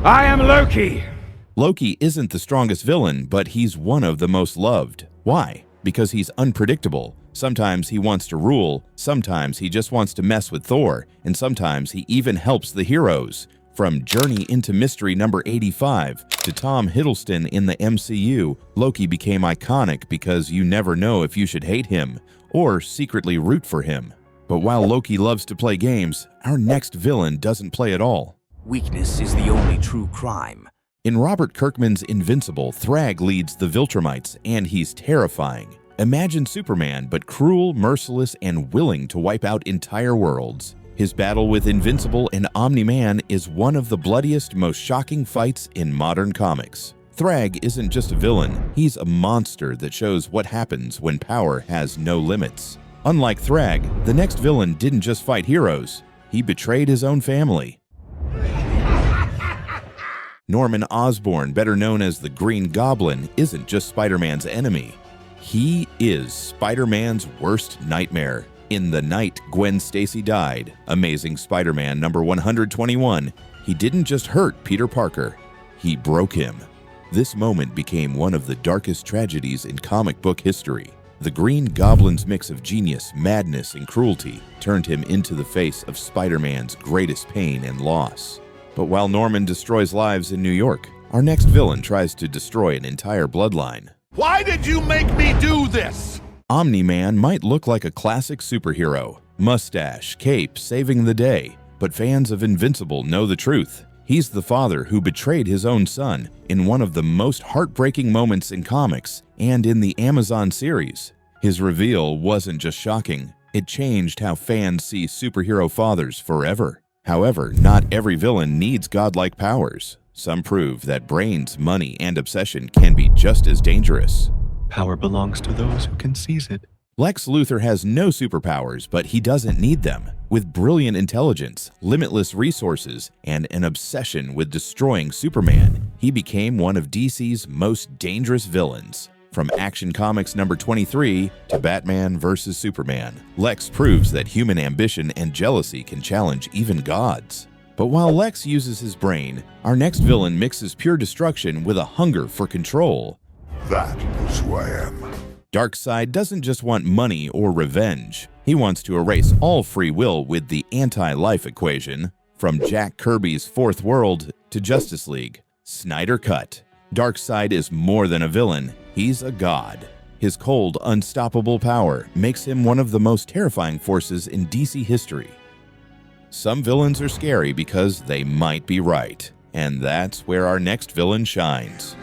I am Loki! Loki isn't the strongest villain, but he's one of the most loved. Why? Because he's unpredictable. Sometimes he wants to rule, sometimes he just wants to mess with Thor, and sometimes he even helps the heroes. From Journey into Mystery number 85 to Tom Hiddleston in the MCU, Loki became iconic because you never know if you should hate him or secretly root for him. But while Loki loves to play games, our next villain doesn't play at all. Weakness is the only true crime. In Robert Kirkman's Invincible, Thrag leads the Viltrumites, and he's terrifying. Imagine Superman, but cruel, merciless, and willing to wipe out entire worlds. His battle with Invincible and Omni-Man is one of the bloodiest, most shocking fights in modern comics. Thrag isn't just a villain, he's a monster that shows what happens when power has no limits. Unlike Thrag, the next villain didn't just fight heroes, he betrayed his own family. Norman Osborn, better known as the Green Goblin, isn't just Spider-Man's enemy. He is Spider-Man's worst nightmare. In the night Gwen Stacy died, Amazing Spider-Man number 121, he didn't just hurt Peter Parker, he broke him. This moment became one of the darkest tragedies in comic book history. The Green Goblin's mix of genius, madness, and cruelty turned him into the face of Spider-Man's greatest pain and loss. But while Norman destroys lives in New York, our next villain tries to destroy an entire bloodline. Why did you make me do this? Omni-Man might look like a classic superhero, mustache, cape, saving the day, but fans of Invincible know the truth. He's the father who betrayed his own son in one of the most heartbreaking moments in comics and in the Amazon series. His reveal wasn't just shocking, it changed how fans see superhero fathers forever. However, not every villain needs godlike powers. Some prove that brains, money, and obsession can be just as dangerous. Power belongs to those who can seize it. Lex Luthor has no superpowers, but he doesn't need them. With brilliant intelligence, limitless resources, and an obsession with destroying Superman, he became one of DC's most dangerous villains. From Action Comics number 23 to Batman vs. Superman, Lex proves that human ambition and jealousy can challenge even gods. But while Lex uses his brain, our next villain mixes pure destruction with a hunger for control. That is who I am. Darkseid doesn't just want money or revenge. He wants to erase all free will with the anti-life equation. From Jack Kirby's Fourth World to Justice League, Snyder Cut. Darkseid is more than a villain, he's a god. His cold, unstoppable power makes him one of the most terrifying forces in DC history. Some villains are scary because they might be right, and that's where our next villain shines.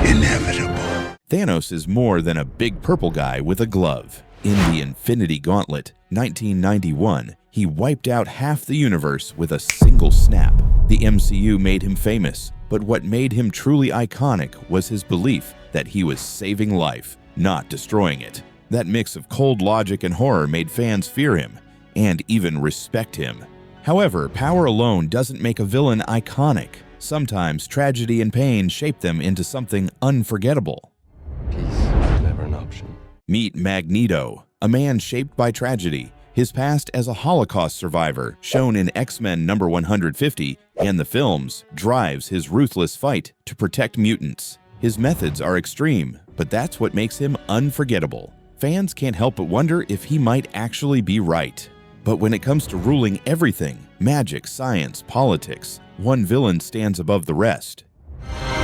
Inevitable. Thanos is more than a big purple guy with a glove. In the Infinity Gauntlet, 1991, he wiped out half the universe with a single snap. The MCU made him famous, but what made him truly iconic was his belief that he was saving life, not destroying it. That mix of cold logic and horror made fans fear him, and even respect him. However, power alone doesn't make a villain iconic. Sometimes tragedy and pain shape them into something unforgettable. Peace is never an option. Meet Magneto, a man shaped by tragedy. His past as a Holocaust survivor, shown in X-Men number 150 and the films, drives his ruthless fight to protect mutants. His methods are extreme, but that's what makes him unforgettable. Fans can't help but wonder if he might actually be right. But when it comes to ruling everything, magic, science, politics, one villain stands above the rest.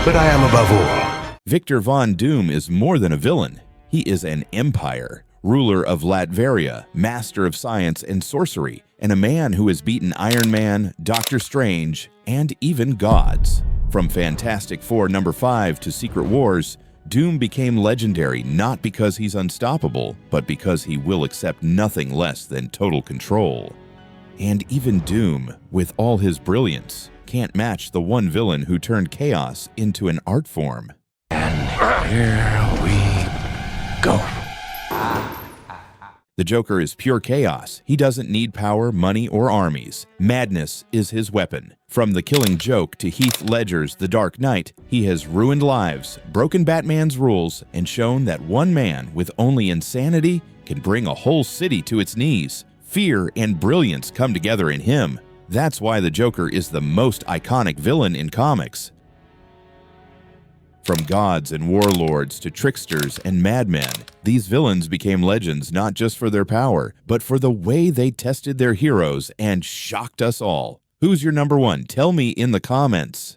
But I am above all. Victor Von Doom is more than a villain. He is an empire, ruler of Latveria, master of science and sorcery, and a man who has beaten Iron Man, Doctor Strange, and even gods. From Fantastic Four number 5 to Secret Wars, Doom became legendary not because he's unstoppable, but because he will accept nothing less than total control. And even Doom, with all his brilliance, can't match the one villain who turned chaos into an art form. And here we go. The Joker is pure chaos. He doesn't need power, money, or armies. Madness is his weapon. From The Killing Joke to Heath Ledger's The Dark Knight, he has ruined lives, broken Batman's rules, and shown that one man with only insanity can bring a whole city to its knees. Fear and brilliance come together in him. That's why the Joker is the most iconic villain in comics. From gods and warlords to tricksters and madmen, these villains became legends not just for their power, but for the way they tested their heroes and shocked us all. Who's your number one? Tell me in the comments.